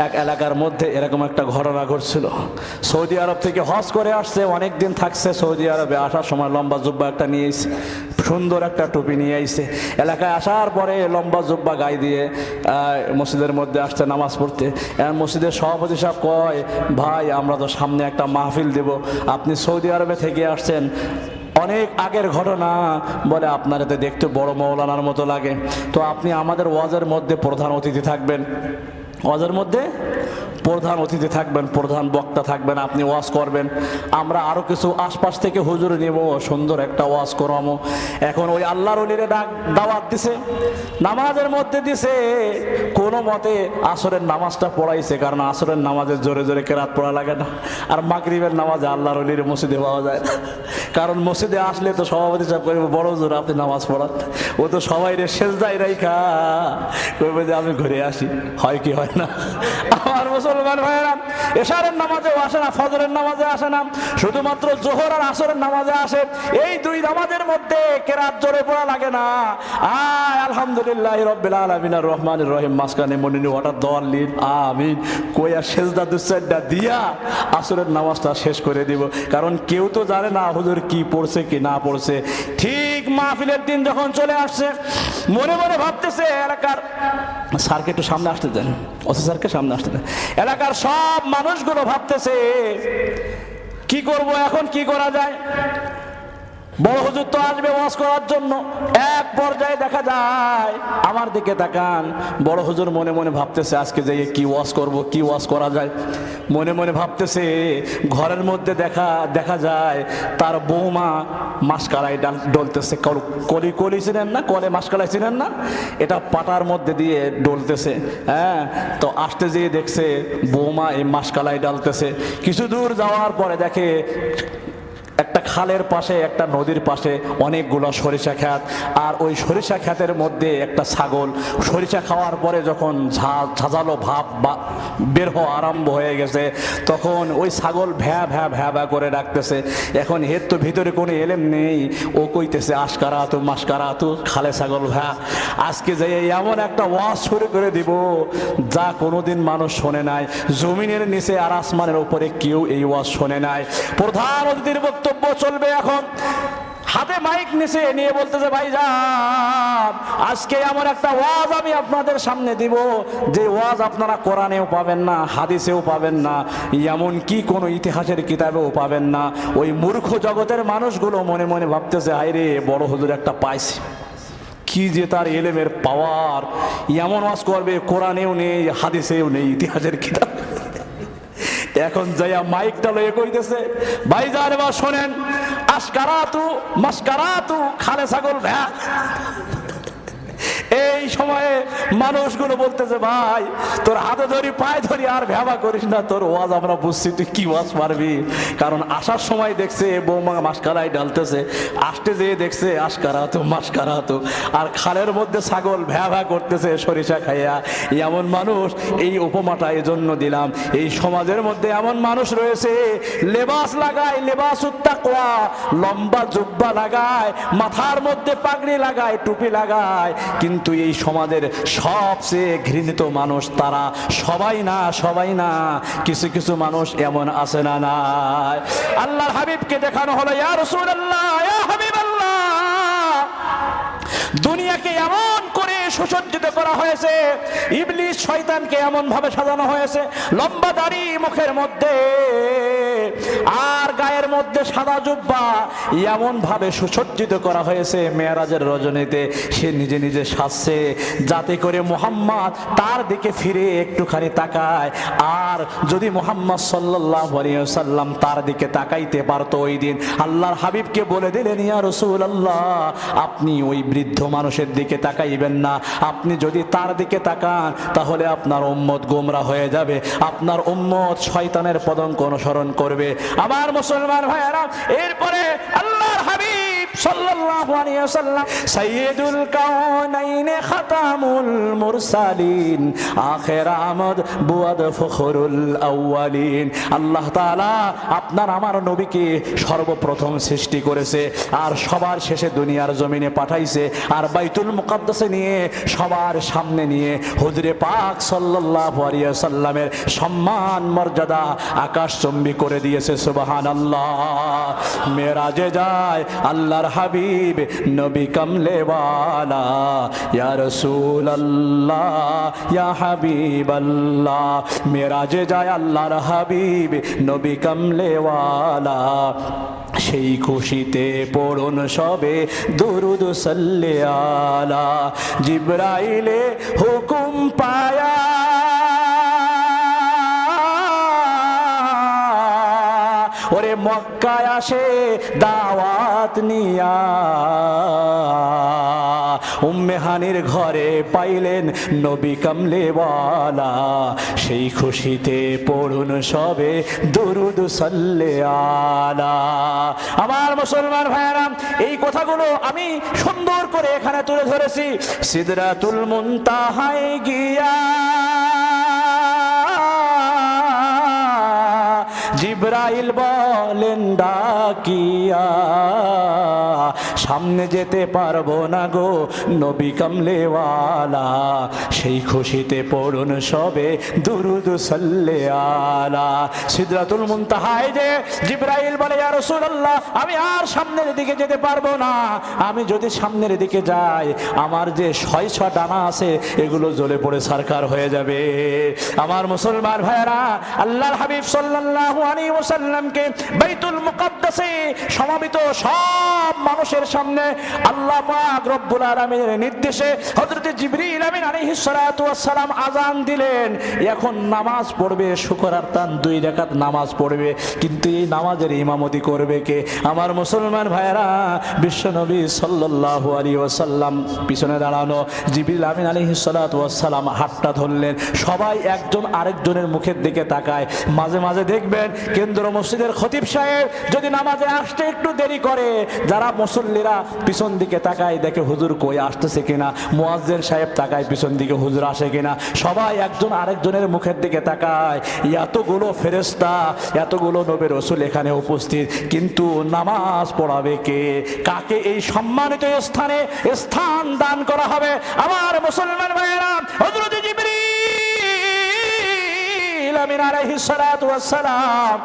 এক এলাকার মধ্যে এরকম একটা ঘটনা ঘটছিল। সৌদি আরব থেকে হজ করে আসছে, অনেক দিন থাকছে সৌদি আরবে, আসার সময় লম্বা জুব্বা একটা নিয়ে এসে, সুন্দর একটা টুপি নিয়ে আইছে। এলাকায় আসার পরে লম্বা জুব্বা গায়ে দিয়ে মসজিদের মধ্যে আসছে নামাজ পড়তে। মসজিদের সভাপতি সাহেব কয়, ভাই আমরা তো সামনে একটা মাহফিল দেব, আপনি সৌদি আরবে থেকে আসছেন, অনেক আগের ঘটনা, বলে আপনার এতে দেখতে বড় মৌলানার মতো লাগে, তো আপনি আমাদের ওয়াজের মধ্যে প্রধান অতিথি থাকবেন। ওয়াজের মধ্যে প্রধান অতিথি থাকবেন, প্রধান বক্তা থাকবেন, আপনি ওয়াজ করবেন। আমরা আরো কিছু আশপাশ থেকে হুজুর নেব, সুন্দর একটা ওয়াজ করামো। এখন ওই আল্লাহর ওলিরে দাওয়াত দিছে, নামাজের মধ্যে দিছে, কোনো মতে আসরের নামাজটা পড়াইছে, কারণ আসরের নামাজে জোরে জোরে কেরাত পড়া লাগে না, আর মাগরিবের নামাজে আল্লাহর ওলির মসজিদে পাওয়া যায় না। কারণ মসজিদে আসলে তো সভাপতি সাহেব কইবে বড় হুজুর আপনি নামাজ পড়ান, ও তো সবাই রে সেজদায় রাইখা কইবে যে আমি ঘুরে আসি, হয় কি হয় না? আমার মুসলমান ভাইয়েরা, এশারের নামাজেও আসে না, ফজরের নামাজে আসে না, শুধুমাত্র জোহর আর আসরের নামাজে আসে। এই দুই নামাজের মধ্যে কেরাত জোরে পড়া লাগে না। আলহামদুলিল্লাহ রাব্বিল আলামিন আর রহমানির রহিম মাসকানে মনিনি ওয়াটার দলিল আমিন কইয়া সেজদা দুসজদা দিয়া আসরের নামাজটা শেষ করে দিব। কারণ কেউ তো জানে না হুজুর কি পড়ছে কি না পড়ছে। ঠিক মাহফিলের দিন যখন চলে আসছে, মনে মনে ভাবতেছে এলাকার স্যারকে একটু সামনে আসতে দেন, ওসি স্যারকে সামনে আসতে দেন। এলাকার সব মানুষগুলো ভাবতেছে কি করব এখন, কি করা যায়। বড় হুজুর তো আসবে ওয়াজ করার জন্য। এক পর্যায়ে দেখা যায়, আমার দিকে তাকান, বড় হুজুর মনে মনে ভাবতেছে আজকে যাই কি ওয়াজ করব, কি ওয়াজ করা যায়। মনে মনে ভাবতেছে, ঘরের মধ্যে দেখা যায় তার বৌমা মাসকালাই ডলতেছে। কলি কলি চিনেন না, কলে মাসকালাই চিনেন না, এটা পাটার মধ্যে দিয়ে ডলতেছে। হ্যাঁ, তো আসতে যেয়ে দেখছে বৌমা এই মাসকালাই ডালতেছে। কিছু দূর যাওয়ার পরে দেখে একটা খালের পাশে, একটা নদীর পাশে অনেকগুলো সরিষা ক্ষেত, আর ওই সরিষা ক্ষেতের মধ্যে একটা ছাগল সরিষা খাওয়ার পরে যখন ঝাঁঝালো ভাব বের হওয়া আরম্ভ হয়ে গেছে, তখন ওই ছাগল ভ্যা ভ্যা ভ্যা ভ্যা করে ডাকতেছে। এখন এর তো ভিতরে কোনো এলেম নেই, ও কইতেছে আশকারা তু মাসকারা তু, খালে ছাগল ভ্যা। আজকে যাই এমন একটা ওয়াজ শুরু করে দিব যা কোনোদিন মানুষ শোনে নাই, জমিনের নিচে আর আসমানের উপরে কেউ এই ওয়াজ শোনে নাই। প্রধান অতিথির বক্তব্য চলবে এখন। হাতে মাইক নিচে নিয়ে বলতেছে, ভাইজান আজকে এমন একটা ওয়াজ আমি আপনাদের সামনে দিব যে ওয়াজ আপনারা কোরআনেও পাবেন না, হাদিসেও পাবেন না, এমন কি কোনো ইতিহাসের কিতাবেও পাবেন না। ওই মূর্খ জগতের মানুষগুলো মনে মনে ভাবতেছে, হায় রে বড় হুজুর একটা পাইছে, কি যে তার এলেমের পাওয়ার, এমন ওয়াজ করবে কোরআনেও নেই, হাদিসেও নেই, ইতিহাসের কিতাব। এখন যাইয়া মাইকটা লয়ে কইতেছে, ভাইজান এবার শোনেন, আশকারাতু মাসকারাতু, খালে ছাগল ভ্যা। এই সময়ে মানুষগুলো বলতেছে, ভাই তোর হাতে ধরি পায়ে ধরি আর ভ্যাবা করিস না, তোর ওয়াজ আমরা বুঝছি, তুই কি ওয়াজ পারবি। কারণ আসার সময় দেখছে বৌমা মাসকালাই ডালতেছে, আসতে যেয়ে দেখছে আশকারাতু মাসকারাতু, আর খালের মধ্যে ছাগল ভ্যা ভ্যা করতেছে সরিষা খাইয়া। এমন মানুষ, এই উপমাটা এজন্য দিলাম, এই সমাজের মধ্যে এমন মানুষ রয়েছে লেবাস লাগায়, লেবাস তাকওয়া, লম্বা জুব্বা লাগায়, মাথার মধ্যে পাগড়ি লাগায়, টুপি লাগায়, কিন্তু এই সমাজের সবচেয়ে ঘৃণিত মানুষ তারা। সবাই না, সবাই না, কিছু কিছু মানুষ এমন আছে না নাই। আল্লাহর হাবিবকে দেখানো হলো, ইয়া রাসূলুল্লাহ, ইয়া হাবিবাল্লাহ, দুনিয়াকে এমন করে সুসজ্জিত করা হয়েছে, ইবলিস শয়তানকে এমন ভাবে সাজানো হয়েছে, লম্বা দাড়ি মুখের মধ্যে আর গায়ের মধ্যে সাদা জুব্বা, এমন ভাবে সুসজ্জিত করা হয়েছে। মেরাজের রজনীতে সে নিজে নিজে সাজছে যাতে করে মুহাম্মদ তার দিকে ফিরে একটুখানি তাকায়। আর যদি মুহাম্মদ সাল্লাল্লাহু আলাইহি ওয়াসাল্লাম তার দিকে তাকাইতে পারতো, ওই দিন আল্লাহর হাবিবকে বলে দিলেন, ইয়া রাসূলুল্লাহ আপনি ওই বৃদ্ধ মানুষের দিকে তাকাইবেন না, আপনি যদি তার দিকে তাকান তাহলে আপনার উম্মত গোমরা হয়ে যাবে, আপনার উম্মত শয়তানের পদঙ্ক অনুসরণ করবে। আমার মুসলমান ভাইয়েরা, এরপরে আল্লাহর হাবিব সাল্লাল্লাহু আলাইহি ওয়াসাল্লাম সাইয়্যিদুল কাউনাইন খাতামুল মুরসালিন আখির আমদ বুয়াদ ফখরুল আউয়ালিন। আল্লাহ তাআলা আপনার আমার নবীকে সর্বপ্রথম সৃষ্টি করেছে আর সবার শেষে দুনিয়ার জমিনে পাঠাইছে, আর বাইতুল মুকাদ্দাসে নিয়ে সবার সামনে নিয়ে হুজুরে পাক সাল্লাল্লাহু আলাইহি ওয়াসাল্লামের সম্মান মর্যাদা আকাশচুম্বী করে দিয়েছে। সুবহানাল্লাহ। মেরাজে যায় আল্লাহর হাবিব নবী কামলেওয়ালা, ইয়া রাসূলুল্লাহ ইয়া হাবিবাল্লাহ। মেরাজে যায় আল্লাহর হাবিব নবী কামলেওয়ালা, সেই খুশিতে পড়ুন সবে দুরুদ সাল্লি আলা। জিবরাইলে হুকুম পায়া মক্কায় আসে দাওয়াত নিয়া, উম্মে হানির ঘরে পাইলেন নবী কামলেওয়ালা, সেই খুশিতে পড়ুন সবে দুরুদ সাল্লে আলা। আমার মুসলমান ভাইয়েরা, এই কথাগুলো আমি সুন্দর করে এখানে তুলে ধরেছি। সিদরাতুল মুনতাহায় গিয়া জিবরাইল বলেন ডাকিয়া, সামনে যেতে পারবো না গো নবী কামলেওয়ালা, সেই খুশিতে পড়ুন সবে দুরুদ সাল্লে আলা। সিদরাতুল মুনতাহায় যে জিবরাইল বলে, ইয়া রাসূলুল্লাহ, আমি আর সামনের দিকে যেতে পারবো না, আমি যদি সামনের দিকে যাই আমার যে 6 ডানা আছে এগুলো জ্বলে পড়ে ছারখার হয়ে যাবে। আমার মুসলমান ভাইয়েরা, আল্লাহর হাবিব সাল্লাল্লাহু আলাইহি ওয়াসাল্লামকে বাইতুল মুকাদ্দাসে সমাবেত সব মানুষের সামনে আল্লাহ পাক রব্বুল আলামিনের নির্দেশে হযরত জিবরিল আমিন আলাইহিস সালাতু ওয়াস সালাম আযান দিলেন। এখন নামাজ পড়বে, শুকরার তান 2 রাকাত নামাজ পড়বে, কিন্তু এই নামাজের ইমামতি করবে কে? আমার মুসলমান ভাইয়েরা, বিশ্বনবী সাল্লাল্লাহু আলাইহি ওয়াসাল্লাম পিছনে দাঁড়ানো, জিবরিল আমিন আলাইহিস সালাতু ওয়াস সালাম হাতটা ধরলেন, সবাই একজন আরেকজনের মুখের দিকে তাকায়। মাঝে মাঝে দেখবেন কেন্দ্র মসজিদের খতিব সাহেব যদি নামাজে আসতে একটু দেরি করে, যারা মুসল্লিরা পিছন দিকে তাকায় দেখে হুজুর কই আসতেছে কিনা, মুয়াজ্জিন সাহেব তাকায় পিছন দিকে হুজুর আসে কিনা, সবাই একজন আরেকজনের মুখের দিকে তাকায়। এতগুলো ফেরেশতা, এতগুলো নবী রাসূল এখানে উপস্থিত, কিন্তু নামাজ পড়াবে কে? কাকে এই সম্মানিত স্থানে স্থান দান করা হবে? আমার মুসলমান ভাইয়েরা, হযরত জিবরিল আমিন আলাইহিস সালাতু ওয়াস সালাম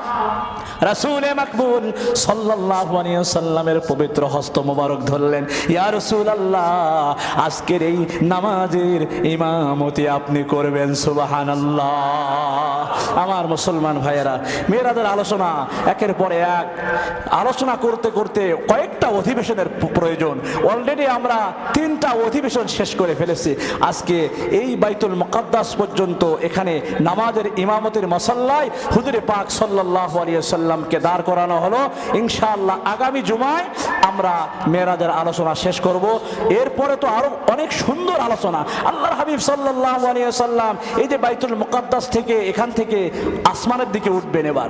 রাসূল মাকবুল সাল্লাল্লাহু আলাইহি ওয়াসাল্লামের পবিত্র হস্ত মোবারক ধরলেন। ইয়া রাসূলুল্লাহ, আজকের এই নামাজের ইমামতি আপনি করবেন। সুবহানাল্লাহ। আমার মুসলমান ভাইয়েরা, মেরাজের আলোচনা একের পর এক আলোচনা করতে করতে কয়েকটা অধিবেশনের প্রয়োজন। অলরেডি আমরা 3টা অধিবেশন শেষ করে ফেলেছি। আজকে এই বাইতুল মুকাদ্দাস পর্যন্ত এখানে নামাজের ইমামতির মাসাল্লায় হুজুরে পাক সাল্লাল্লাহু আলাইহি ওয়াসাল্লামকে দাঁড় করানো হলো। ইনশাআল্লাহ আগামী জুমায় আমরা মেরাজের আলোচনা শেষ করব। এরপরে তো আরো অনেক সুন্দর আলোচনা। আল্লাহর হাবিব সাল্লাল্লাহু আলাইহি ওয়াসাল্লাম এই যে বাইতুল মুকাদ্দাস থেকে এখান থেকে আসমানের দিকে উঠবেন। এবার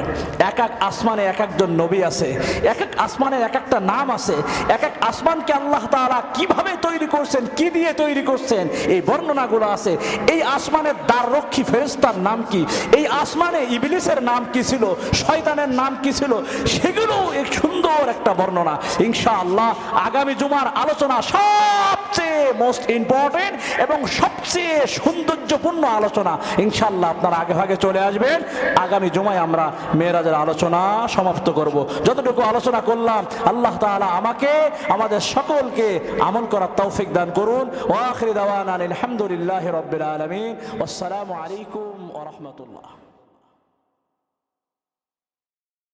এক এক আসমানে এক একজন নবী আছে, এক এক আসমানের এক একটা নাম আছে। এক এক আসমানকে আল্লাহ তাআলা কিভাবে তৈরি করছেন, কি দিয়ে তৈরি করছেন, এই বর্ণনাগুলো আছে। এই আসমানের দ্বাররক্ষী ফেরেশতার নাম কি, এই আসমানে ইবলিসের নাম কি ছিল, শয়তানের নাম কি ছিল, সেগুলো এক সুন্দর একটা বর্ণনা। ইনশাআল্লাহ আগামী জুমার আলোচনা সবচেয়ে মোস্ট ইম্পর্টেন্ট এবং সবচেয়ে সৌন্দর্যপূর্ণ আলোচনা। ইনশাআল্লাহ আপনারা আগে ভাগে চলে আসবেন। আগামী জুমায় আমরা মেরাজের আলোচনা সমাপ্ত করব। যতটুকু আলোচনা করলাম আল্লাহ তাআলা আমাকে আমাদের সকলকে আমল করার তৌফিক দান করুন। ওয়া আখিরু দাওয়ানা আলহামদুলিল্লাহি রাব্বিল আলামিন। আসসালামু আলাইকুম ওয়া রাহমাতুল্লাহ।